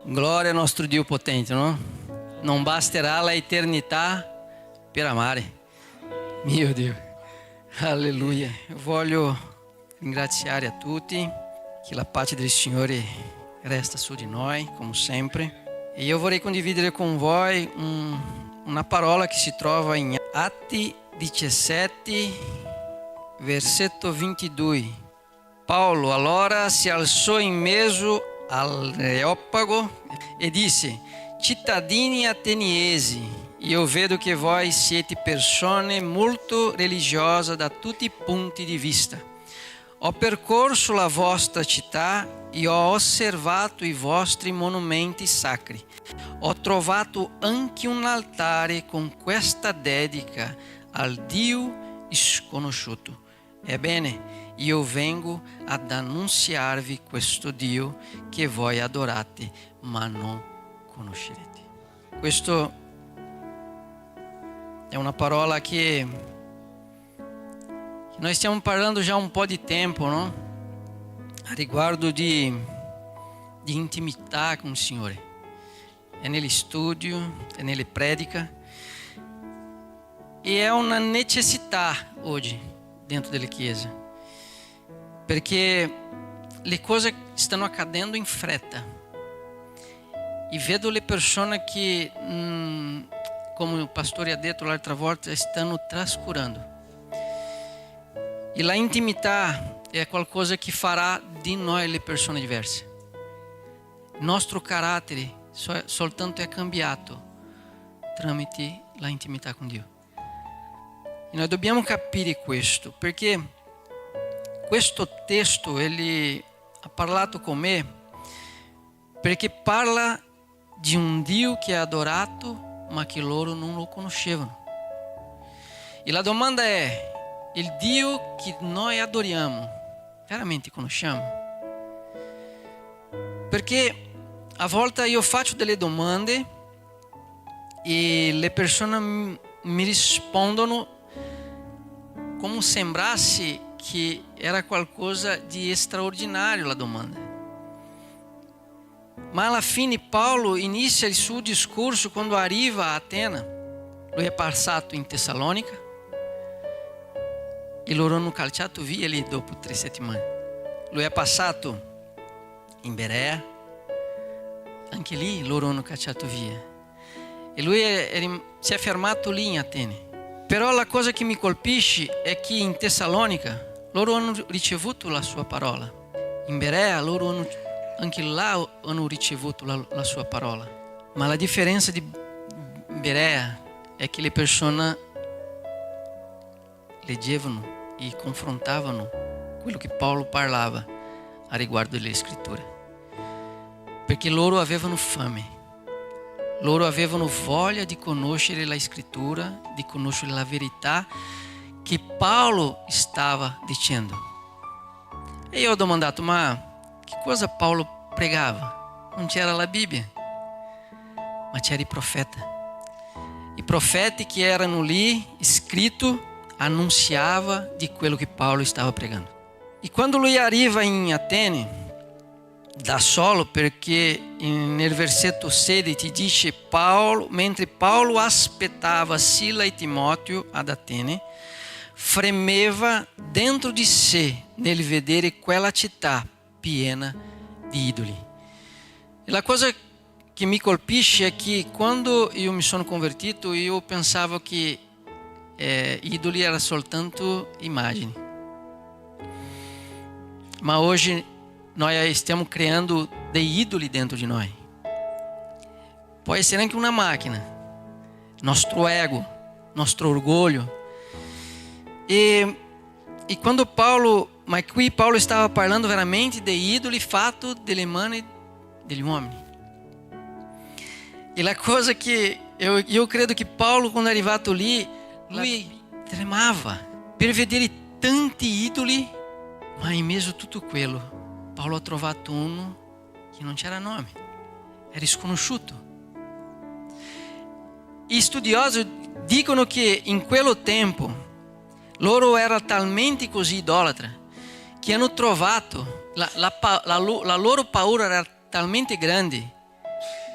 Glória ao nostro Dio potente, no? Non basterà la eternità per amare. Mio Dio, alleluia. Voglio ringraziare a tutti, che la pace del Signore resta su di noi, come sempre. E io vorrei condividere con voi una parola che si trova in Atti 17, versetto 22. Paolo allora si alzò in mezzo all'Areopago e disse: cittadini ateniesi, io vedo che voi siete persone molto religiose da tutti i punti di vista. Ho percorso la vostra città e ho osservato i vostri monumenti sacri. Ho trovato anche un altare con questa dedica al Dio sconosciuto. Ebbene, io vengo ad annunziarvi questo Dio che voi adorate ma non conoscerete. Questo è una parola che noi stiamo parlando già un po' di tempo, no? A riguardo di intimità con il Signore. È negli studi, è nelle prediche e è una necessità oggi dentro delle chiese. Perché le cose stanno accadendo in fretta e vedo le persone che, come il pastore ha detto l'altra volta, stanno trascurando. E la intimità è qualcosa che farà di noi le persone diverse. Il nostro carattere soltanto è cambiato tramite la intimità con Dio. E noi dobbiamo capire questo, perché questo testo ele ha parlato con me perché parla di un Dio che è adorato ma che loro non lo conoscevano. E la domanda è: il Dio che noi adoriamo veramente conosciamo? Perché a volte io faccio delle domande e le persone mi rispondono come sembrasse che era qualcosa di straordinario la domanda. Ma alla fine Paolo inizia il suo discorso quando arriva a Atena. Lui è passato in Tessalonica e loro hanno calciato via lì dopo 3 settimane. Lui è passato in Berea, anche lì loro hanno cacciato via. E lui si è fermato lì in Atene. Però la cosa che mi colpisce è che in Tessalonica loro hanno ricevuto la sua parola. In Berea loro anche là hanno ricevuto la sua parola. Ma la differenza di Berea è che le persone leggevano e confrontavano quello che Paolo parlava a riguardo delle scritture. Perché loro avevano fame. Loro avevano voglia di conoscere la scrittura, di conoscere la verità che Paolo stava dicendo. E io ho domandato: ma che cosa Paolo pregava? Non c'era la Bibbia, ma c'era i profeti. I profeti che erano lì scritto annunziava di quello che Paolo stava pregando. E quando lui arriva in Atene da solo, perché nel versetto 16 dice mentre Paolo aspettava Sila e Timoteo ad Atene, fremeva dentro di sé nel vedere quella città piena di idoli. E la cosa che mi colpisce è che quando io mi sono convertito io pensavo che idoli era soltanto immagini. Ma oggi noi stiamo criando dei idoli dentro di noi. Può essere anche una macchina, nostro ego, nostro orgoglio. E quando ma qui Paolo stava parlando veramente dei idoli fatti dalle mani degli uomini. E la cosa che io credo che Paolo, quando è arrivato lì, lui tremava per vedere tanti idoli, ma in mezzo a tutto quello Paolo ha trovato uno che non c'era nome, era sconosciuto. Gli studiosi dicono che in quello tempo loro erano talmente così idolatra che hanno trovato, la loro paura era talmente grande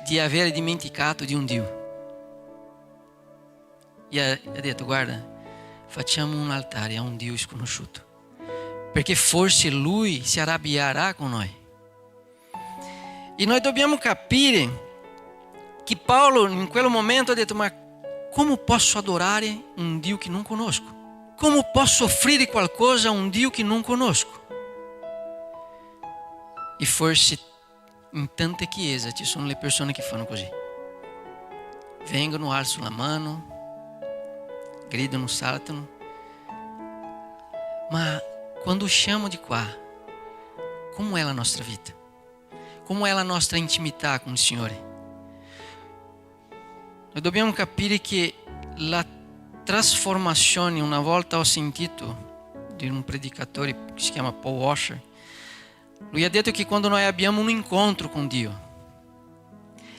di aver dimenticato di un Dio. E ha detto, guarda, facciamo un altare a un Dio sconosciuto, perché forse Lui si arrabbierà con noi. E noi dobbiamo capire che Paolo in quel momento ha detto, ma come posso adorare un Dio che non conosco? Come posso offrire qualcosa a un Dio che non conosco? E forse in tante chiese ci sono le persone che fanno così. Vengono, alzano la mano, gridano, saltano. Ma quando usciamo di qua, come è la nostra vita? Come è la nostra intimità con il Signore? Noi dobbiamo capire che la trasformazione, una volta ho sentito di un predicatore che si chiama Paul Washer, lui ha detto che quando noi abbiamo un incontro con Dio,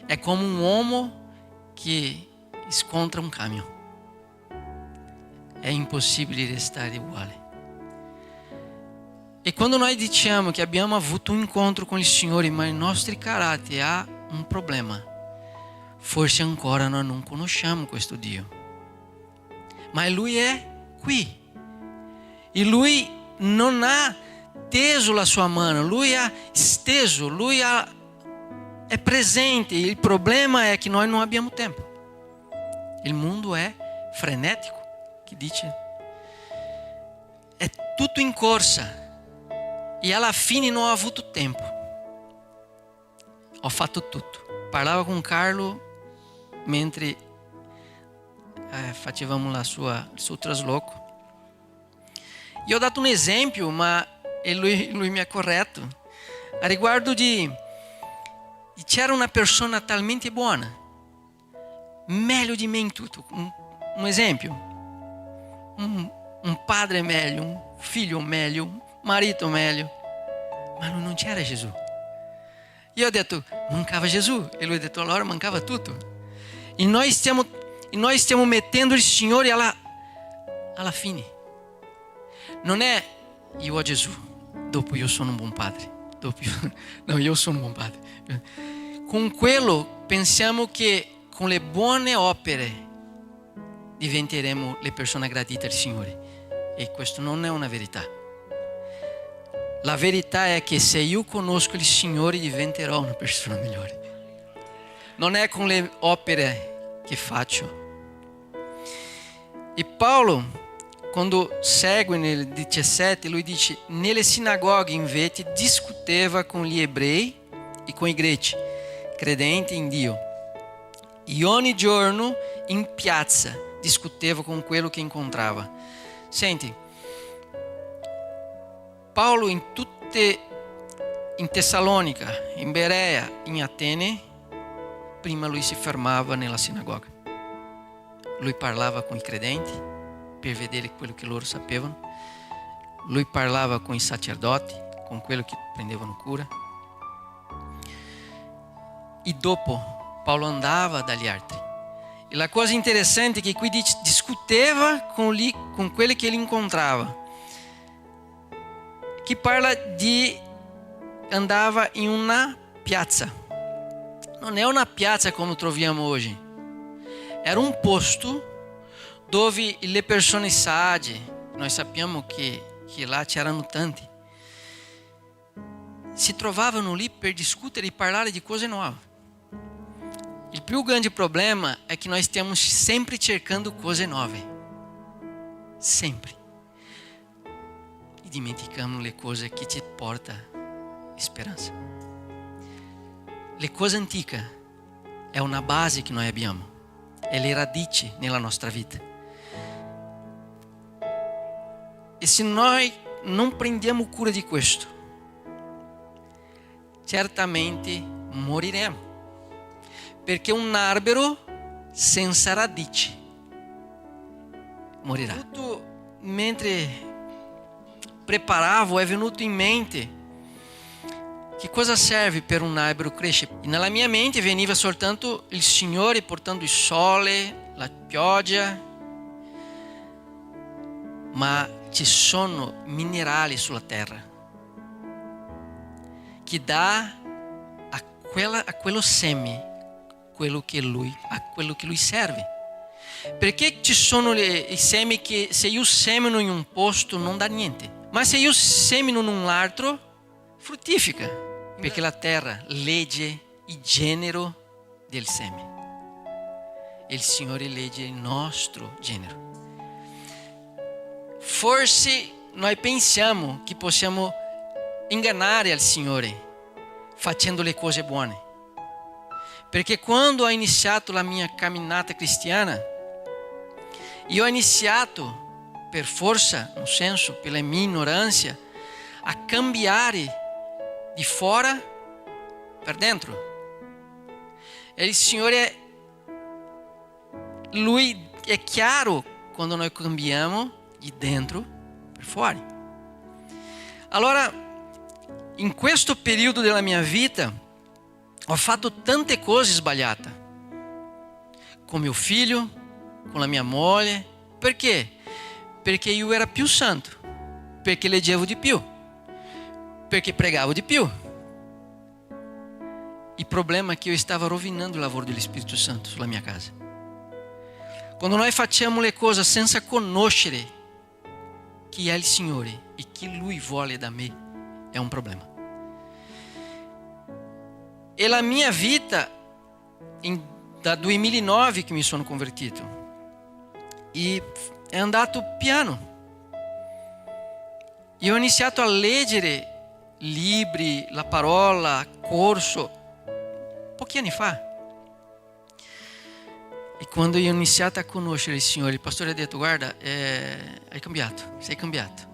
è come un uomo che scontra un camion. È impossibile restare uguale. E quando noi diciamo che abbiamo avuto un incontro con il Signore, ma il nostro carattere ha un problema, forse ancora noi non conosciamo questo Dio. Ma Lui è qui. E Lui non ha teso la sua mano, Lui ha steso, Lui è presente. Il problema è che noi non abbiamo tempo. Il mondo è frenetico, che dice, è tutto in corsa. E alla fine non ho avuto tempo. Ho fatto tutto. Parlavo con Carlo mentre facevamo il suo trasloco. E ho dato un esempio, ma lui mi ha corretto. A riguardo di c'era una persona talmente buona, meglio di me in tutto. Un esempio. Un padre meglio, un figlio meglio, un marito meglio. Ma lui non c'era Gesù. E io ho detto, mancava Gesù. E lui ha detto, allora mancava tutto. E noi stiamo mettendo il Signore alla fine. Non è io ho Gesù, dopo io sono un buon padre. No, io sono un buon padre. Con quello pensiamo che con le buone opere diventeremo le persone gradite al Signore. E questo non è una verità. La verità è che se io conosco il Signore diventerò una persona migliore. Non è con le opere che faccio. E Paolo, quando segue nel 17, lui dice, nelle sinagoghe invece discuteva con gli ebrei e con i greci, credenti in Dio. E ogni giorno in piazza discuteva con quello che incontrava. Senti, Paolo in Tessalonica, in Berea, in Atene, prima lui si fermava nella sinagoga. Lui parlava con i credenti per vedere quello che loro sapevano. Lui parlava con i sacerdoti, con quello che prendevano cura. E dopo Paolo andava dagli altri. E la cosa interessante è che qui discuteva con quelli che ele incontrava. Que parla di andava in una piazza. Non è una piazza come troviamo oggi. Era un posto dove le persone sagge, noi sappiamo che là c'erano tanti, si trovavano lì per discutere e parlare di cose nuove. Il più grande problema è che nós stiamo sempre cercando cose nuove. Sempre. E dimenticamos le cose che ci porta speranza. Le cose antiche è una base che noi abbiamo, è le radici nella nostra vita. E se noi non prendiamo cura di questo, certamente moriremo. Perché un albero senza radici morirà. Mentre preparavo, è venuto in mente che cosa serve per un albero crescere. E nella mia mente veniva soltanto il Signore portando il sole, la pioggia, ma ci sono minerali sulla terra che dà a quello seme quello che lui serve. Perché ci sono i semi che se io semino in un posto non dà niente, ma se io semino in un altro fruttifica, perché la terra legge il genero del seme e il Signore legge il nostro genero. Forse noi pensiamo che possiamo ingannare il Signore facendo le cose buone, perché quando ho iniziato la mia camminata cristiana, io ho iniziato per forza, nel senso, pela mia ignorância, a cambiare di fora per dentro. E il Signore, Lui è chiaro quando noi cambiamo di dentro per fuori. Allora, in questo periodo della mia vita, ho fatto tante cose sbagliate. Com meu filho, com la mia moglie. Perché? Perché io ero più santo, perché leggevo di più, perché pregavo di più. Il problema è che io stavo rovinando il lavoro dello Spirito Santo sulla mia casa. Quando noi facciamo le cose senza conoscere chi è il Signore e chi Lui vuole da me, è un problema. E la mia vita, da 2009 che mi sono convertito, e è andato piano. Io ho iniziato a leggere libri, la parola, corso, pochi anni fa. E quando io ho iniziato a conoscere il Signore, il pastore ha detto: guarda, hai cambiato, sei cambiato.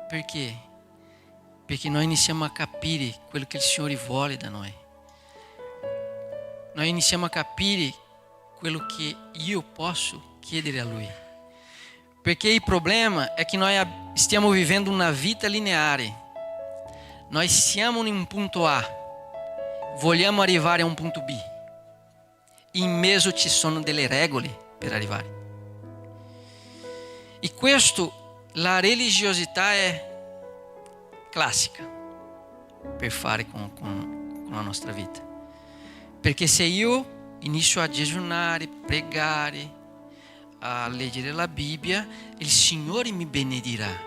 Perché? Perché noi iniziamo a capire quello che il Signore vuole da noi. Noi iniziamo a capire quello che io posso chiedere a Lui. Perché il problema è che noi stiamo vivendo una vita lineare. Noi siamo in un punto A, vogliamo arrivare a un punto B. In mezzo ci sono delle regole per arrivare. E questo, la religiosità è classica per fare con la nostra vita. Perché se io inizio a jejuare, pregare, a leggere la Bibbia, il Signore mi benedirà.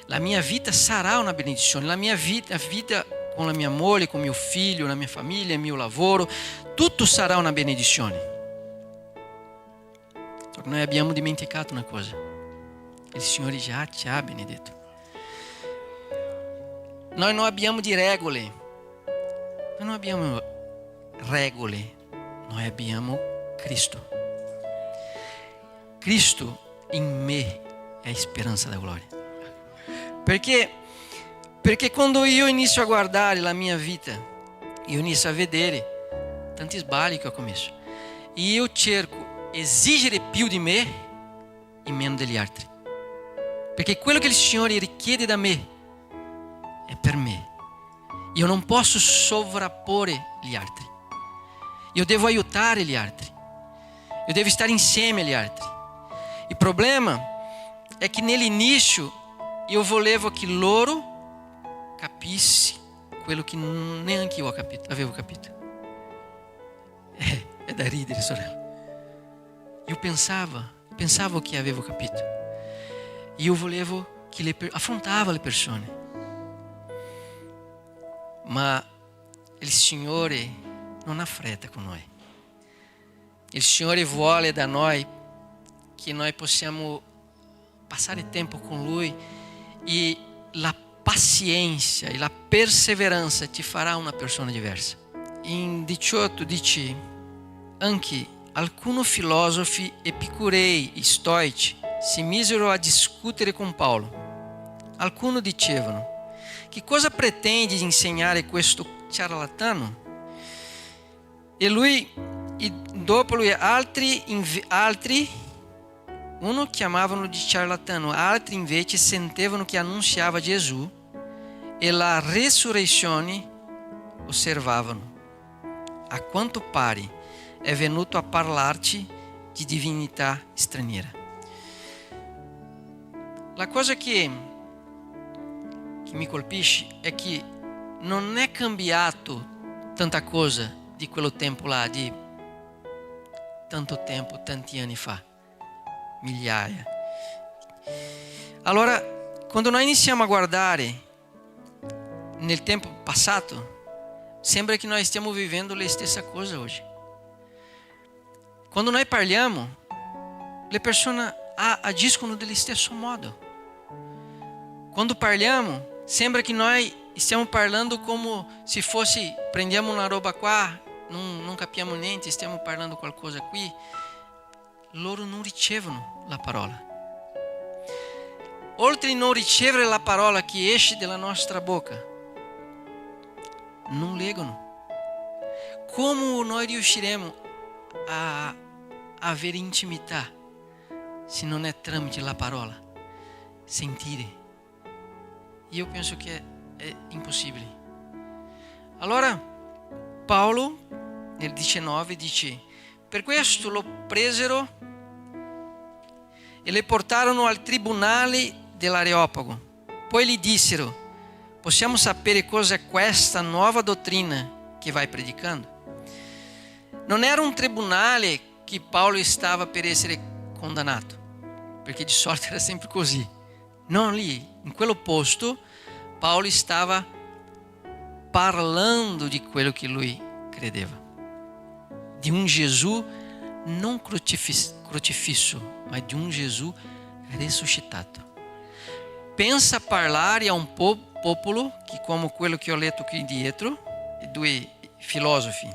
La mia vita sarà una benedizione. La mia vita con la mia moglie, con mio figlio, la mia famiglia, il mio lavoro, tutto sarà una benedizione. Noi abbiamo dimenticato una cosa: il Signore già ci ha benedetto. Noi non abbiamo di regole. Noi non abbiamo regole. Noi abbiamo Cristo. Cristo in me è speranza da gloria. Perché quando io inizio a guardare la mia vita, io inizio a vedere tanti sbagli che ho commesso. E io cerco esigere più di me e meno degli altri. Perché quello che il Signore richiede da me è per me. Io non posso sovrapporre gli altri. Io devo aiutare gli altri. Io devo stare insieme agli altri. Il problema è che nell'inizio io volevo che loro capissero quello che neanche io avevo capito. È da ridere, sorella. Io pensavo che avevo capito. Io volevo che affrontava le persone. Ma il Signore non ha fretta con noi. Il Signore vuole da noi che noi possiamo passare tempo con Lui, e la pazienza e la perseveranza ti farà una persona diversa. In 18 dice: anche alcuni filosofi epicurei e stoici si misero a discutere con Paolo. Alcuni dicevano: che cosa pretende insegnare questo ciarlatano? E lui, dopo lui, altri uno chiamavano di ciarlatano, altri invece sentivano che annunziava Gesù e la resurrezione osservavano. A quanto pare è venuto a parlarci di divinità straniera. La cosa che mi colpisce è che non è cambiato tanta cosa di quello tempo là, di tanto tempo, tanti anni fa, migliaia. Allora, quando noi iniziamo a guardare nel tempo passato, sembra che noi stiamo vivendo la stessa cosa oggi. Quando noi parliamo, le persone agiscono dello stesso modo. Quando parliamo, sembra che noi stiamo parlando come se fosse, prendiamo una roba qua, non capiamo niente, stiamo parlando qualcosa qui. Loro non ricevono la parola. Oltre a non ricevere la parola che esce dalla nostra bocca, non leggono. Come noi riusciremo a avere intimità se non è tramite la parola? Sentire. Io penso che è impossibile. Allora Paolo nel 19 dice: per questo lo presero e le portarono al tribunale dell'Areopago. Poi gli dissero: possiamo sapere cosa è questa nuova dottrina che vai predicando? Non era un tribunale che Paolo stava per essere condannato, perché di solito era sempre così. Non lì, in quello posto, Paolo stava parlando di quello che lui credeva, di un Gesù non crocifisso, ma di un Gesù risuscitato. Pensa parlare a un popolo che, come quello che ho letto qui dietro, i due filosofi,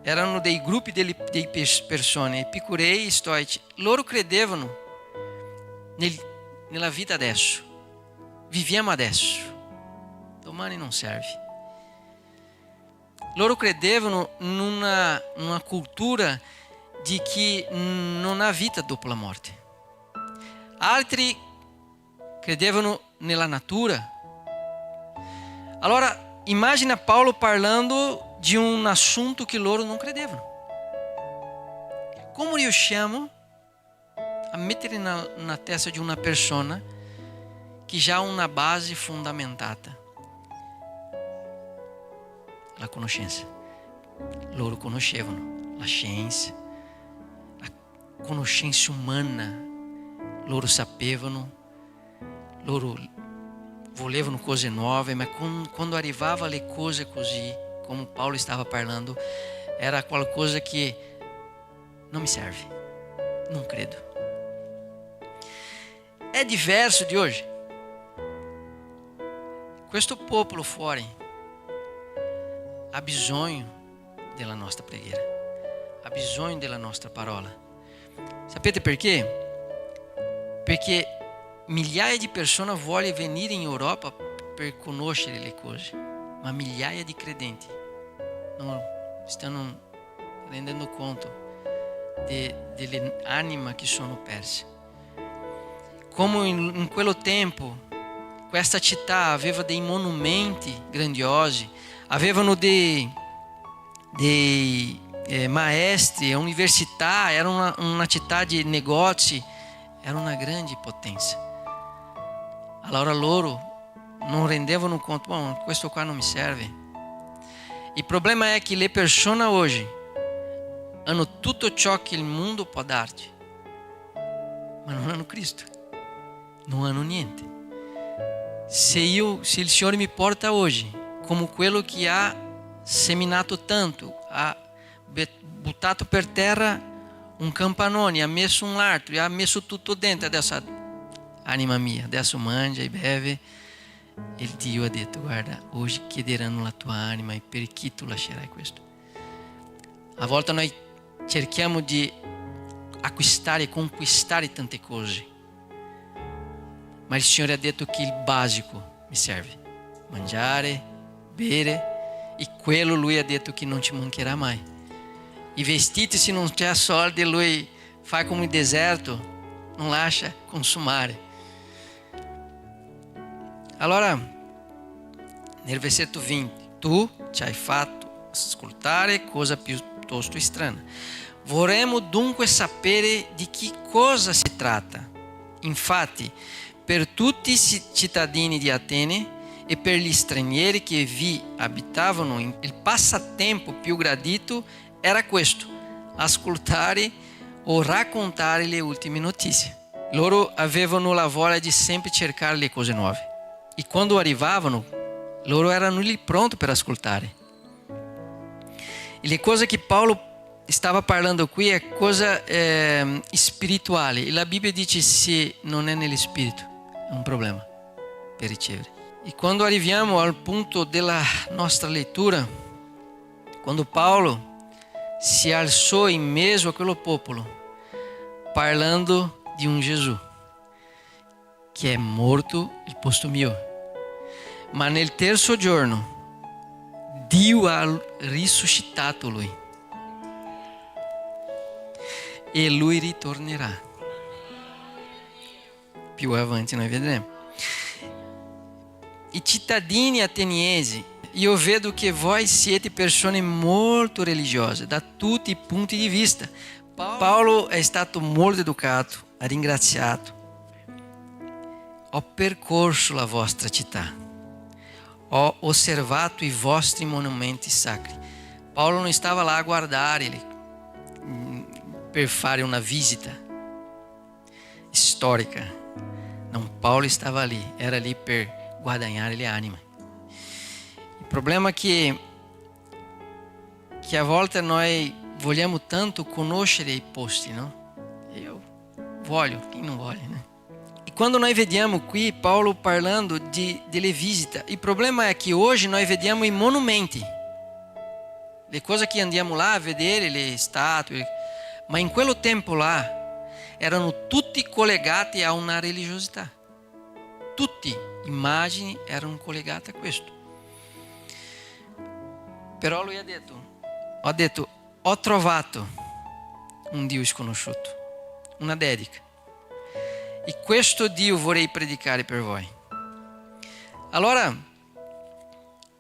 erano dei gruppi di persone, epicurei e stoici. Loro credevano nella vita adesso. Viviamo adesso. Domani non serve. Loro credevano in una cultura di che non ha vita dopo la morte. Altri credevano nella natura. Allora, immagina Paolo parlando di un assunto che loro non credevano. Come riusciamo a mettere na testa di una persona che già ha una base fondamentata? La conoscenza. Loro conoscevano la scienza, la conoscenza umana. Loro sapevano, loro volevano cose nuove, ma quando arrivava le cose così, come Paolo stava parlando, era qualcosa che non mi serve, non credo. È diverso di oggi. Questo popolo fuori ha bisogno della nostra preghiera, ha bisogno della nostra parola. Sapete perché? Perché migliaia di persone vogliono venire in Europa per conoscere le cose, ma migliaia di credenti non stanno rendendo conto delle anime che sono perse. Come in quello tempo questa città aveva dei monumenti grandiosi, avevano dei maestri, università, era una città di negozi, era una grande potência. Allora loro non rendevano conto, questo qua non mi serve. Il problema è che le persone oggi hanno tutto ciò che il mondo può darti, ma non hanno Cristo, non hanno niente. Se il Signore mi porta oggi come quello che ha seminato tanto, ha buttato per terra un campanone, ha messo un altro, ha messo tutto dentro, adesso anima mia, adesso mangia e beve. Il Dio ha detto: guarda, oggi chiederanno la tua anima e perché tu lascerai questo? A volte noi cerchiamo di acquistare e conquistare tante cose, ma il Signore ha detto che il basico mi serve: mangiare, bere, e quello Lui ha detto che non ti mancherà mai. I vestiti, se non c'è soldi, Lui fa come il deserto, non lascia consumare. Allora, nel versetto 20, tu ci hai fatto ascoltare cosa piuttosto strana. Vorremmo dunque sapere di che cosa si tratta. Infatti, per tutti i cittadini di Atene e per gli stranieri che vi abitavano, il passatempo più gradito era questo: ascoltare o raccontare le ultime notizie. Loro avevano la voglia di sempre cercare le cose nuove. E quando arrivavano, loro erano lì pronti per ascoltare. E le cose che Paolo stava parlando qui è cosa spirituale. E la Bibbia dice: se non è nell'spirito, è un problema per ricevere. E quando arriviamo al punto della nostra lettura, quando Paolo si alzò in mezzo a quello popolo, parlando di un Gesù che è morto al posto mio, ma nel terzo giorno Dio ha risuscitato lui e lui ritornerà. Più avanti noi vedremo. I cittadini ateniesi, io vedo che voi siete persone molto religiose da tutti i punti di vista. Paolo è stato molto educato, ha ringraziato. Ho percorso la vostra città, ho osservato i vostri monumenti sacri. Paolo non stava là a guardare per fare una visita storica. Non, Paolo stava lì, era lì per guadagnare le anime. Il problema è che a volte noi vogliamo tanto conoscere i posti, no? Io voglio, chi non vuole, né? E quando noi vediamo qui Paolo parlando delle visite, il problema è che oggi noi vediamo i monumenti, le cose che andiamo là a vedere, le statue, ma in quello tempo là erano tutti collegati a una religiosità. Tutti immagini erano collegate a questo. Però lui ha detto, ho trovato un Dio sconosciuto, una dedica. E questo Dio vorrei predicare per voi. Allora,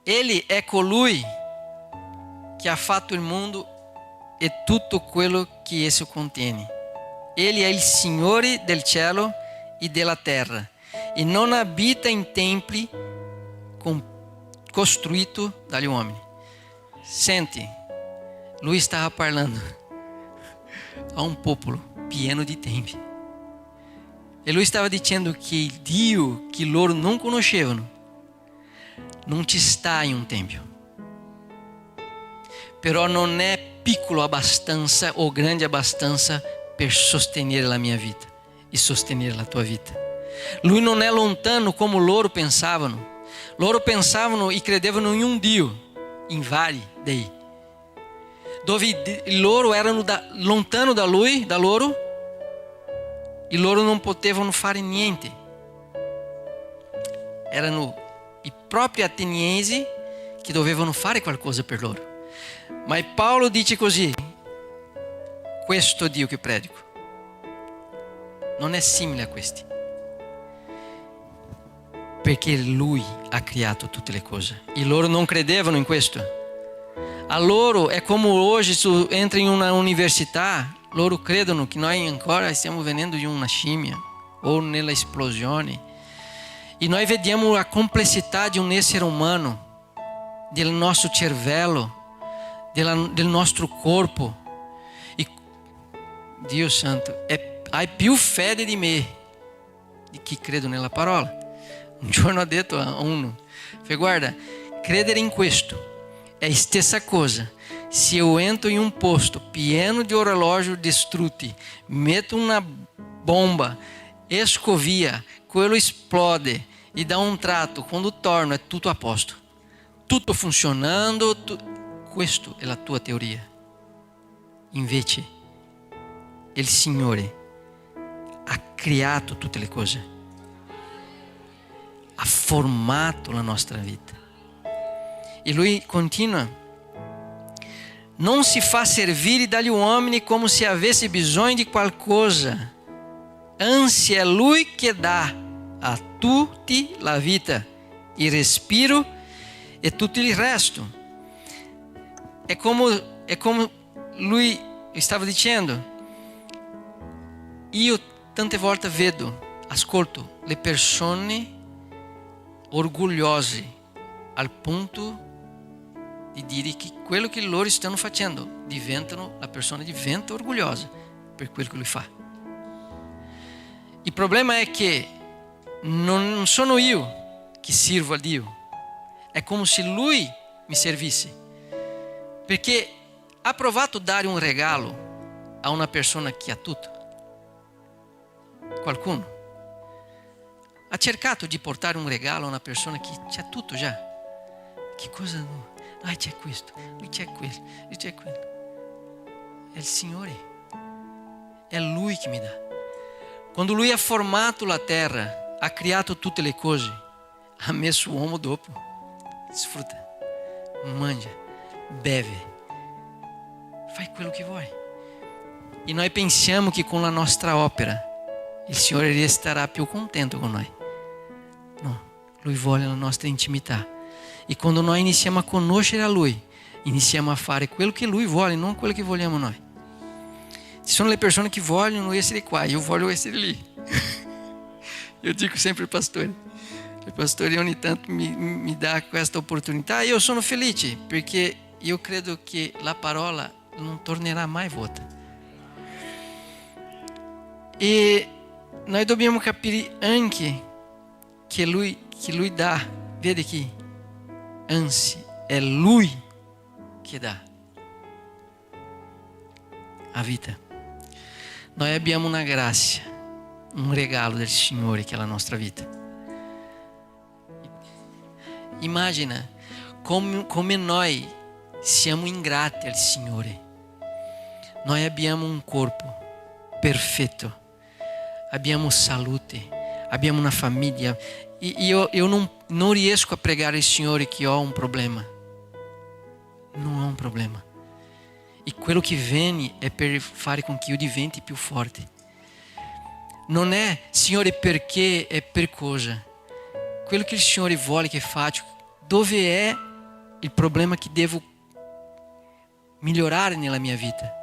Ele è colui che ha fatto il mondo e tutto quello che esso contiene. Ele è il Signore del cielo e della terra e non abita in templi costruiti dagli uomini. Senti, lui stava parlando a un popolo pieno di templi. E lui stava dicendo che il Dio che loro non conoscevano non ci sta in un tempio. Però non è piccolo abbastanza o grande abbastanza per sostenere la mia vita e sostenere la tua vita. Lui non è lontano come loro pensavano. Loro pensavano e credevano in un Dio, in vari dei, dove loro erano lontano da lui, da loro, e loro non potevano fare niente. Erano i propri ateniesi che dovevano fare qualcosa per loro. Ma Paolo dice così: questo Dio che predico non è simile a questi, perché lui ha creato tutte le cose e loro non credevano in questo. A loro è come oggi tu entri in una università, loro credono che noi ancora stiamo venendo di una scimmia o nella esplosione, e noi vediamo a complessità di un essere umano, del nostro cervello, del nostro corpo. E Dio santo, hai più fede di me di chi credo nella parola. Un giorno ho detto a uno, guarda, credere in questo è la stessa cosa. Se eu entro in un posto pieno di orologi distrutti, metto una bomba, esco via, quello esplode e dà un tratto, quando torno è tutto a posto, tutto funzionando, questa è la tua teoria. Invece il Signore ha creato tutte le cose, ha formato la nostra vita. E lui continua: non si fa servire dagli uomini come se avesse bisogno di qualcosa, anzi è lui che dà a tutti la vita, il respiro e tutto il resto. È come lui stava dicendo: io tante volte vedo, ascolto le persone orgogliosi al punto di dire che quello che loro stanno facendo la persona diventa orgogliosa per quello che lui fa. Il problema è che non sono io che sirvo a Dio, è come se lui mi servisse, perché ha provato a dare un regalo a una persona che ha tutto. Qualcuno ha cercato di portare un regalo a una persona che c'ha tutto già. Che cosa no? Ah, c'è questo, lui c'è quello, lui c'è quello. È il Signore, è Lui che mi dà. Quando Lui ha formato la terra, ha creato tutte le cose, ha messo l'uomo dopo. Sfrutta, mangia, beve, fai quello che vuoi. E noi pensiamo che con la nostra opera il Signore resterà più contento con noi. No, Lui vuole la nostra intimità. E quando noi iniziamo a conoscere a Lui, iniziamo a fare quello che Lui vuole, non quello che vogliamo noi. Ci sono le persone che vogliono essere qua, io voglio essere lì. Io dico sempre ai pastori, il pastore ogni tanto mi dà questa opportunità e io sono felice, perché io credo che la parola non tornerà mai vuota. E noi dobbiamo capire anche che Lui dà, vede che anzi è Lui che dà a vita. Noi abbiamo una grazia, un regalo del Signore che è la nostra vita. Immagina come noi siamo ingrati al Signore. Noi abbiamo un corpo perfetto, abbiamo salute, abbiamo una famiglia. Io non riesco a pregare il Signore che ho un problema. Non ho un problema. E quello che viene è per fare con che io diventi più forte. Non è, Signore, perché, è per cosa. Quello che il Signore vuole che faccia. Dove è il problema che devo migliorare nella mia vita?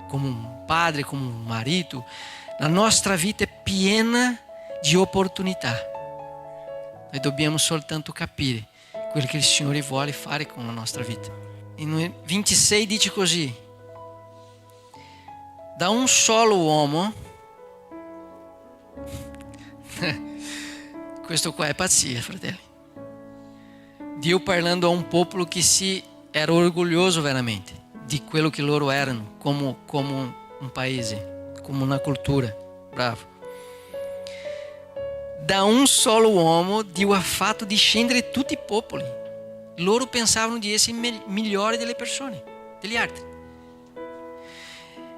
Come un padre, come un marito. La nostra vita è piena di opportunità. Noi dobbiamo soltanto capire quello che il Signore vuole fare con la nostra vita. In 26 dice così: da un solo uomo, questo qua è pazzia, fratelli. Dio parlando a un popolo che era orgoglioso veramente di quello che loro erano, come un paese, come una cultura. Bravo. Da un solo uomo Dio ha fatto discendere tutti i popoli. Loro pensavano di essere migliori delle persone, degli altri.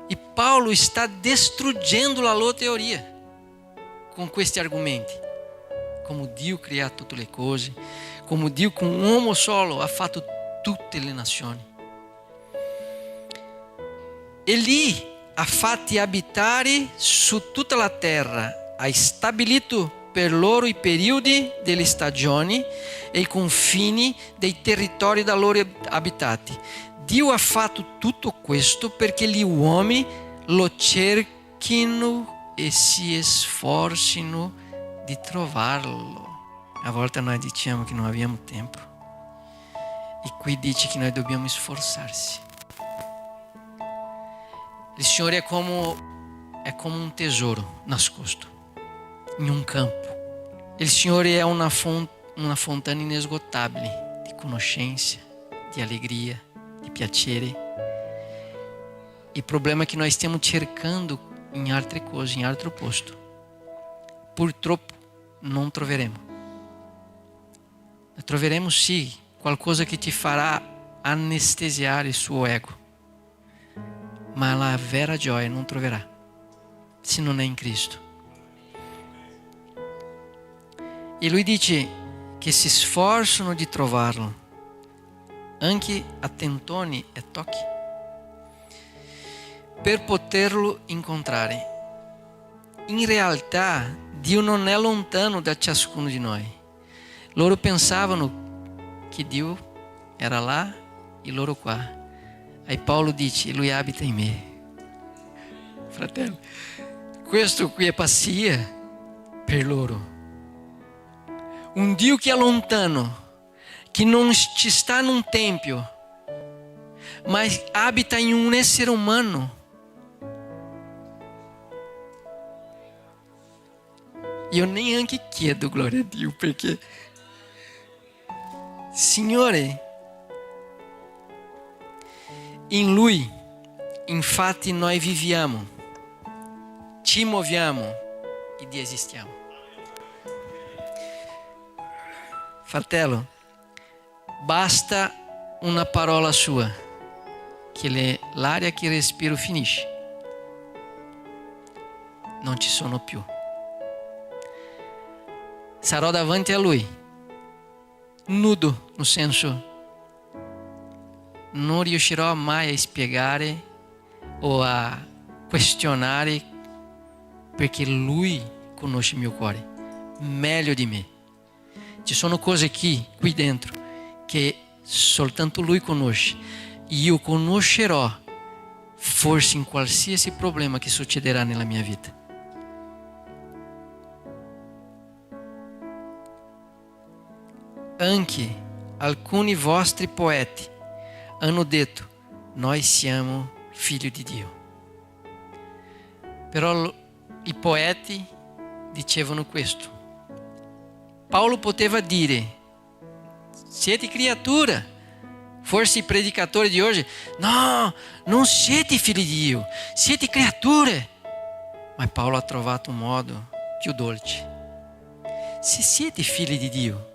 E Paolo sta distruggendo la loro teoria con questi argomenti. Come Dio ha creato tutte le cose, come Dio con un uomo solo ha fatto tutte le nazioni. E lì ha fatti abitare su tutta la terra, ha stabilito per loro i periodi delle stagioni e i confini dei territori da loro abitati. Dio ha fatto tutto questo perché gli uomini lo cerchino e si sforzino di trovarlo. A volte noi diciamo che non abbiamo tempo. E qui dice che noi dobbiamo sforzarsi. Il Signore è come un tesoro nascosto in un campo. Il Signore è una fontana inesgotabile di conoscenza, di allegria, di piacere. Il problema è che noi stiamo cercando in altre cose, in altro posto. Purtroppo non troveremo. Troveremo sì qualcosa che ti farà anestesiare il suo ego, ma la vera gioia non troverà se non è in Cristo. E lui dice che si sforzano di trovarlo, anche a tentoni e tocchi, per poterlo incontrare. In realtà Dio non è lontano da ciascuno di noi. Loro pensavano che Dio era là e loro qua. E Paolo dice: Lui abita in me. Fratello, questo qui è pazzia per loro. um Dio que é lontano, que não está num templo, mas habita em um ser humano. E eu nem anche chiedo, glória a Dio, perché, Signore, in Lui, infatti noi viviamo, ci muoviamo ed esistiamo. Fratello, basta una parola sua, che l'aria che respiro finisce. Non ci sono più. Sarò davanti a Lui, nudo, no senso, non riuscirò mai a spiegare o a questionare, perché Lui conosce il mio cuore meglio di me. Ci sono cose qui dentro che soltanto Lui conosce. Io conoscerò forse in qualsiasi problema che succederà nella mia vita. Anche alcuni vostri poeti hanno detto: noi siamo figli di Dio. Però i poeti dicevano questo. Paolo poteva dire: siete creatura. Forse i predicatori di oggi: no, non siete figli di Dio, siete creature. Ma Paolo ha trovato un modo più dolce. Se siete figli di Dio,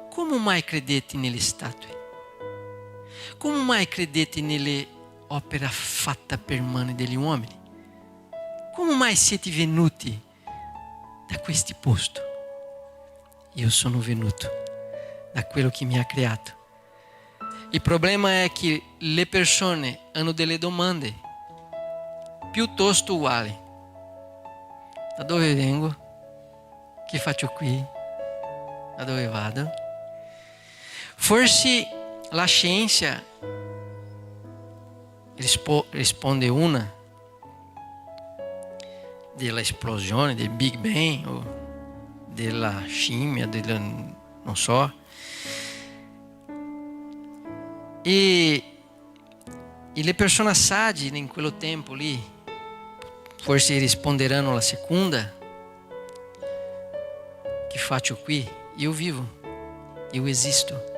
come mai credete nelle statue? Come mai credete nelle opere fatte per mani degli uomini? Come mai siete venuti da questi posti? Io sono venuto da quello che mi ha creato. Il problema è che le persone hanno delle domande piuttosto uguali. Da dove vengo? Che faccio qui? Da dove vado? Forse la scienza risponde una dell'esplosione, del Big Bang o della scimmia, non so. E le persone sagge in quello tempo lì forse risponderanno alla seconda: che faccio qui? Io vivo, io esisto,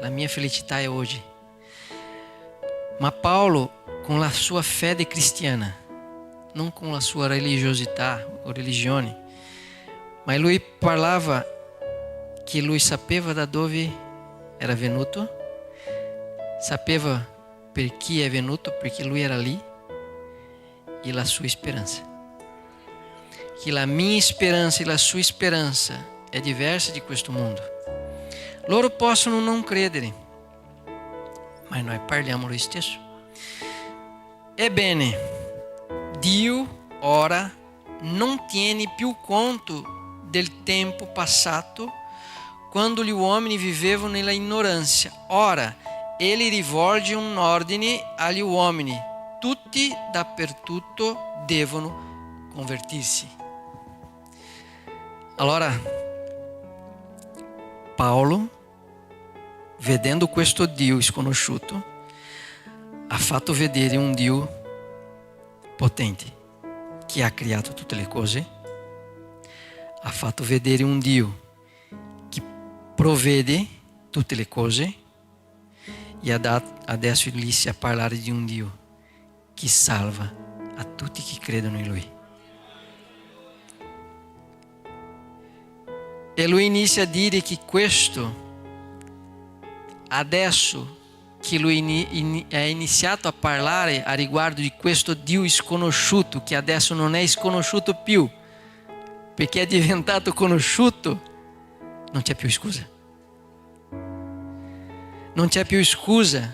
la mia felicità è oggi. Ma Paolo, con la sua fede cristiana, non con la sua religiosità o religione, ma lui parlava che lui sapeva da dove era venuto, sapeva per chi è venuto, perché lui era lì, e la sua speranza. Che la mia speranza e la sua speranza è diversa di questo mondo. Loro possono non credere, ma noi parliamo lo stesso. Ebbene, Dio ora non tiene più conto del tempo passato, quando gli uomini vivevano nella ignoranza. Ora, Ele rivolge un ordine agli uomini: tutti dappertutto devono convertirsi. Allora, Paolo, vedendo questo Dio sconosciuto, ha fatto vedere un Dio potente, che ha creato tutte le cose. Ha fatto vedere un Dio che provvede tutte le cose. E adesso inizia a parlare di un Dio che salva a tutti che credono in Lui. E Lui inizia a dire che questo, adesso che Lui è iniziato a parlare a riguardo di questo Dio sconosciuto, che adesso non è sconosciuto più, perché è diventato conosciuto, non c'è più scusa. Non c'è più scusa,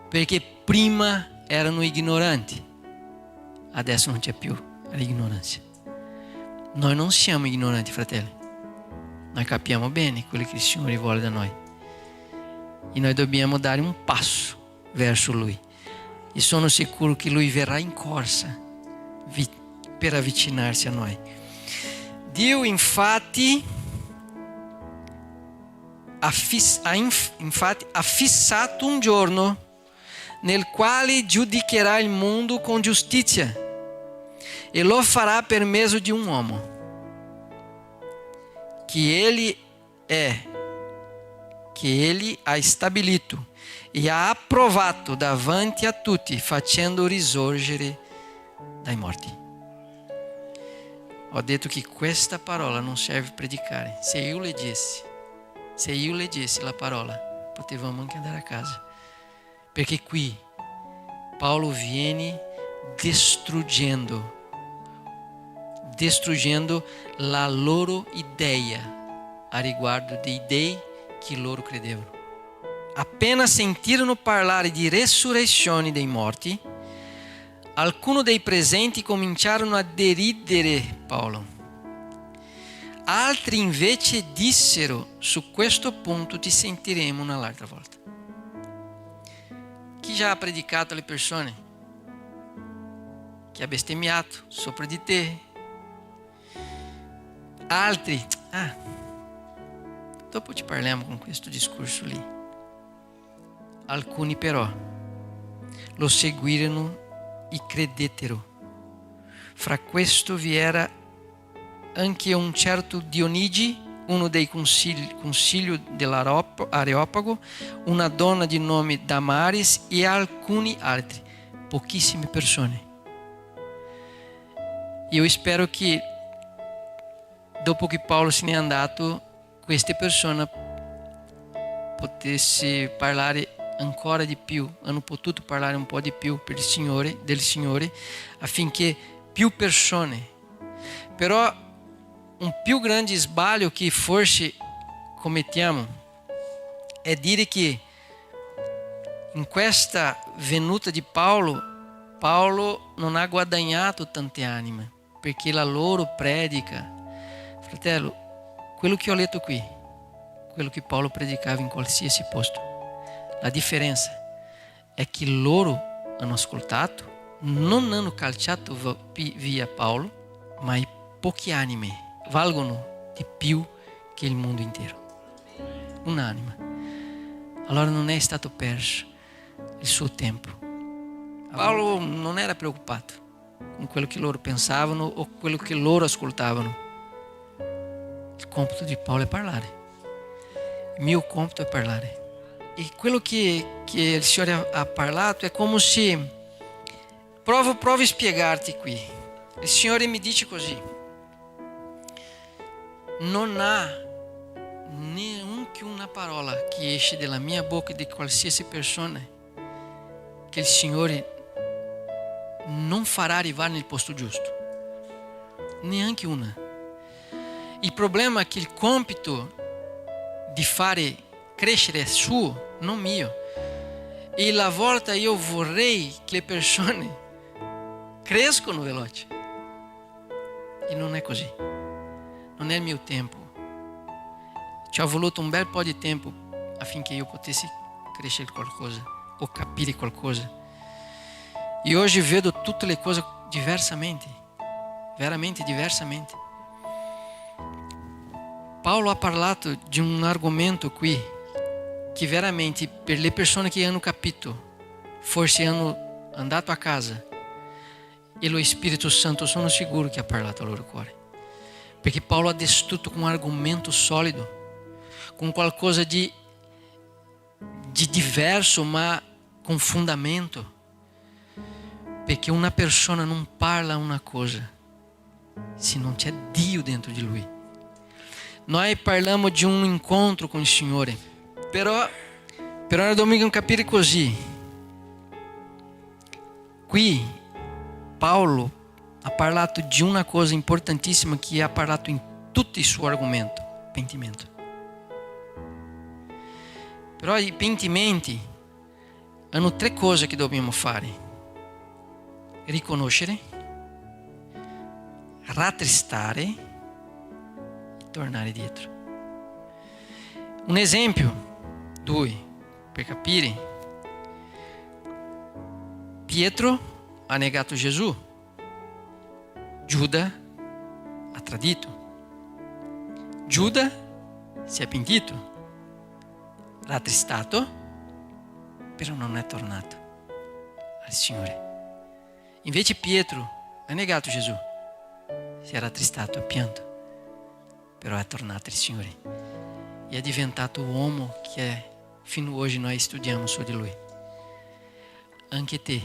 perché prima erano ignoranti, adesso non c'è più l'ignoranza. Noi non siamo ignoranti, fratelli. Noi capiamo bene quello che il Signore vuole da noi. E noi dobbiamo dare un passo verso Lui. E sono sicuro che Lui verrà in corsa per avvicinarsi a noi. Dio infatti infatti ha fissato un giorno nel quale giudicherà il mondo con giustizia e lo farà per mezzo di un uomo che ele ha stabilito e ha approvato davanti a tutti, facendo risorgere dai morti. Ho detto che questa parola non serve predicare. Se io leggessi la parola, potevamo anche andare a casa. Perché qui Paolo viene distruggendo la loro idea a riguardo dei dei che loro credevano. Appena sentirono parlare di resurrezione dei morti, alcuni dei presenti cominciarono a deridere Paolo. Altri invece dissero: su questo punto ti sentiremo un'altra volta. Chi già ha predicato alle persone? Chi ha bestemmiato sopra di te? Altri, dopo ci parliamo con questo discorso lì. Alcuni però lo seguirono e credettero. Fra questo vi era anche un certo Dionigi, uno dei consiglio dell'Areopago, una donna di nome Damaris e alcuni altri, pochissime persone. Io spero che dopo che Paolo se n'è andato, queste persone potesse parlare ancora di più, hanno potuto parlare un po' di più per del Signore, affinché più persone. Però un più grande sbaglio che forse commettiamo è dire che in questa venuta di Paolo non ha guadagnato tante anime, perché la loro predica, fratello, quello che ho letto qui, quello che Paolo predicava in qualsiasi posto. La differenza è che loro hanno ascoltato, non hanno calciato via Paolo, ma i pochi anime valgono di più che il mondo intero. Un'anima. Allora non è stato perso il suo tempo. Paolo non era preoccupato con quello che loro pensavano o quello che loro ascoltavano. Il compito di Paolo è parlare. Il mio compito è parlare. E quello che il Signore ha parlato è come se... Provo a spiegarti qui. Il Signore mi dice così: non ha neanche una parola che esce dalla mia bocca di qualsiasi persona che il Signore non farà arrivare nel posto giusto. Neanche una. Il problema è che il compito di fare crescere è suo, non mio. E la volta io vorrei che le persone crescano veloce. E non è così. Non è il mio tempo. Ci ho voluto un bel po' di tempo affinché io potessi crescere qualcosa o capire qualcosa. E oggi vedo tutte le cose diversamente, veramente diversamente. Paolo ha parlato di un argomento qui che veramente per le persone che hanno capito, forse hanno andato a casa e lo Spirito Santo sono sicuro che ha parlato al loro cuore. Perché Paolo ha distrutto com um argumento sólido, com qualcosa de diverso, ma com fundamento. Perché una persona non parla una cosa se non c'è Dio dentro di lui. Noi parliamo di un incontro con il Signore, però nel dobbiamo capire così. Qui Paolo ha parlato di una cosa importantissima che ha parlato in tutto il suo argomento: pentimento. Però i pentimenti hanno tre cose che dobbiamo fare: riconoscere, rattristare e tornare dietro. Un esempio, due, per capire. Pietro ha negato Gesù. Giuda ha tradito. Giuda si è pentito. rattristato, però non è tornato al Signore. Invece Pietro ha negato Gesù, si è rattristato, ha pianto, però è tornato al Signore e è diventato uomo che fino ad oggi noi studiamo su di lui. Anche te,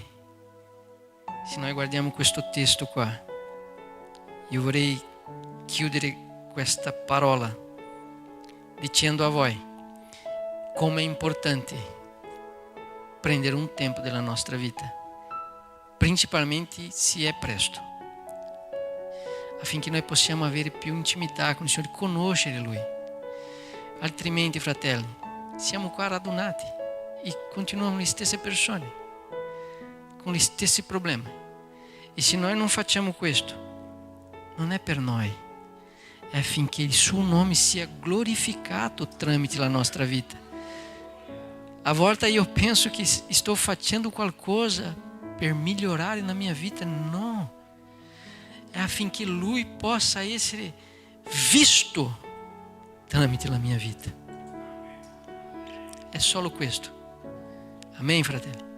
se noi guardiamo questo testo qua, io vorrei chiudere questa parola dicendo a voi come è importante prendere un tempo della nostra vita, principalmente se è presto, affinché noi possiamo avere più intimità con il Signore, conoscere Lui. Altrimenti, fratelli, siamo qua radunati e continuiamo le stesse persone, con gli stessi problemi. E se noi non facciamo questo, non è per noi, è affinché il suo nome sia glorificato tramite la nostra vita. A volte io penso che estou facendo qualcosa per migliorare na minha vita. Não. É affinché Lui possa essere visto tramite la mia vita. È solo questo. Amém, fratelli?